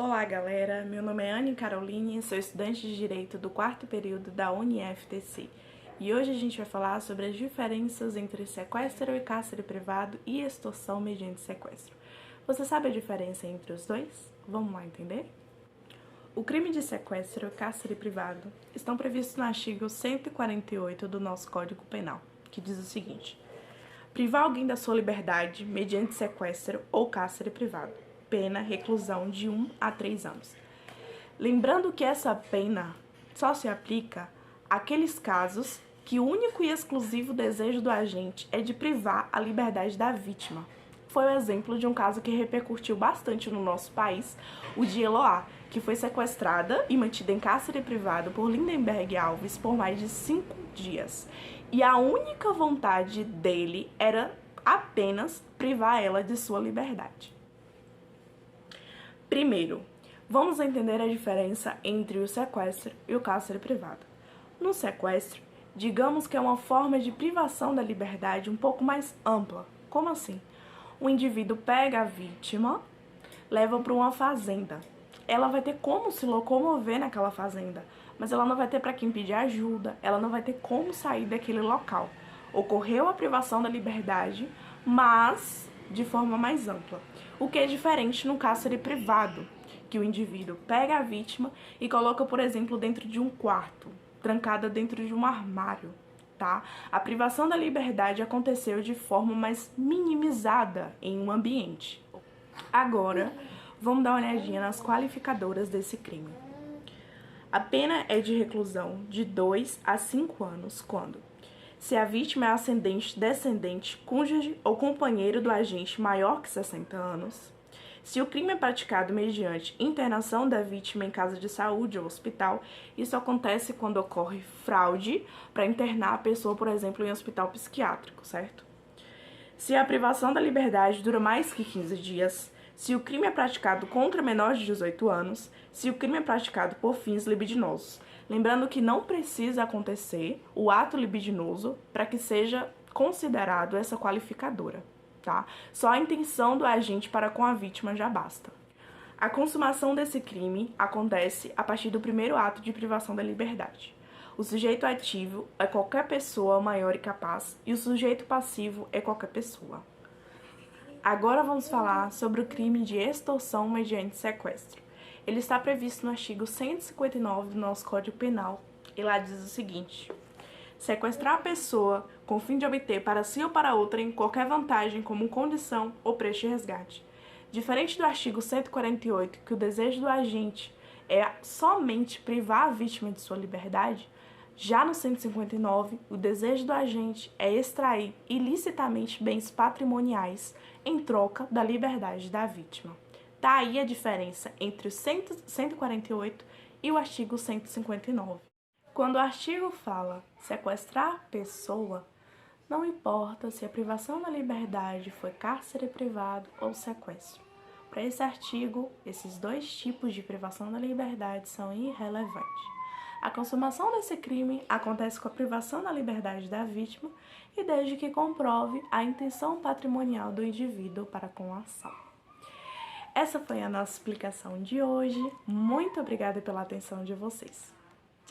Olá galera, meu nome é Anne Caroline, sou estudante de Direito do 4º período da UniFTC e hoje a gente vai falar sobre as diferenças entre sequestro e cárcere privado e extorsão mediante sequestro. Você sabe a diferença entre os dois? Vamos lá entender? O crime de sequestro e cárcere privado estão previstos no artigo 148 do nosso Código Penal, que diz o seguinte: privar alguém da sua liberdade mediante sequestro ou cárcere privado. Pena, reclusão de 1 a 3 anos. Lembrando que essa pena só se aplica àqueles casos que o único e exclusivo desejo do agente é de privar a liberdade da vítima. Foi o exemplo de um caso que repercutiu bastante no nosso país, o de Eloá, que foi sequestrada e mantida em cárcere privado por Lindenberg Alves por mais de 5 dias. E a única vontade dele era apenas privar ela de sua liberdade. Primeiro, vamos entender a diferença entre o sequestro e o cárcere privado. No sequestro, digamos que é uma forma de privação da liberdade um pouco mais ampla. Como assim? O indivíduo pega a vítima, leva para uma fazenda. Ela vai ter como se locomover naquela fazenda, mas ela não vai ter para quem pedir ajuda, ela não vai ter como sair daquele local. Ocorreu a privação da liberdade, mas de forma mais ampla. O que é diferente no cárcere privado, que o indivíduo pega a vítima e coloca, por exemplo, dentro de um quarto, trancada dentro de um armário, tá? A privação da liberdade aconteceu de forma mais minimizada em um ambiente. Agora, vamos dar uma olhadinha nas qualificadoras desse crime. A pena é de reclusão de 2 a 5 anos quando se a vítima é ascendente, descendente, cônjuge ou companheiro do agente maior que 60 anos, se o crime é praticado mediante internação da vítima em casa de saúde ou hospital, isso acontece quando ocorre fraude para internar a pessoa, por exemplo, em um hospital psiquiátrico, certo? Se a privação da liberdade dura mais que 15 dias, se o crime é praticado contra menores de 18 anos, se o crime é praticado por fins libidinosos. Lembrando que não precisa acontecer o ato libidinoso para que seja considerado essa qualificadora, tá? Só a intenção do agente para com a vítima já basta. A consumação desse crime acontece a partir do primeiro ato de privação da liberdade. O sujeito ativo é qualquer pessoa maior e capaz e o sujeito passivo é qualquer pessoa. Agora vamos falar sobre o crime de extorsão mediante sequestro. Ele está previsto no artigo 159 do nosso Código Penal e lá diz o seguinte: sequestrar a pessoa com o fim de obter para si ou para outrem qualquer vantagem como condição ou preço de resgate. Diferente do artigo 148, que o desejo do agente é somente privar a vítima de sua liberdade, já no 159, o desejo do agente é extrair ilicitamente bens patrimoniais em troca da liberdade da vítima. Tá aí a diferença entre o 148 e o artigo 159. Quando o artigo fala sequestrar a pessoa, não importa se a privação da liberdade foi cárcere privado ou sequestro. Para esse artigo, esses dois tipos de privação da liberdade são irrelevantes. A consumação desse crime acontece com a privação da liberdade da vítima e desde que comprove a intenção patrimonial do indivíduo para com a ação. Essa foi a nossa explicação de hoje. Muito obrigada pela atenção de vocês.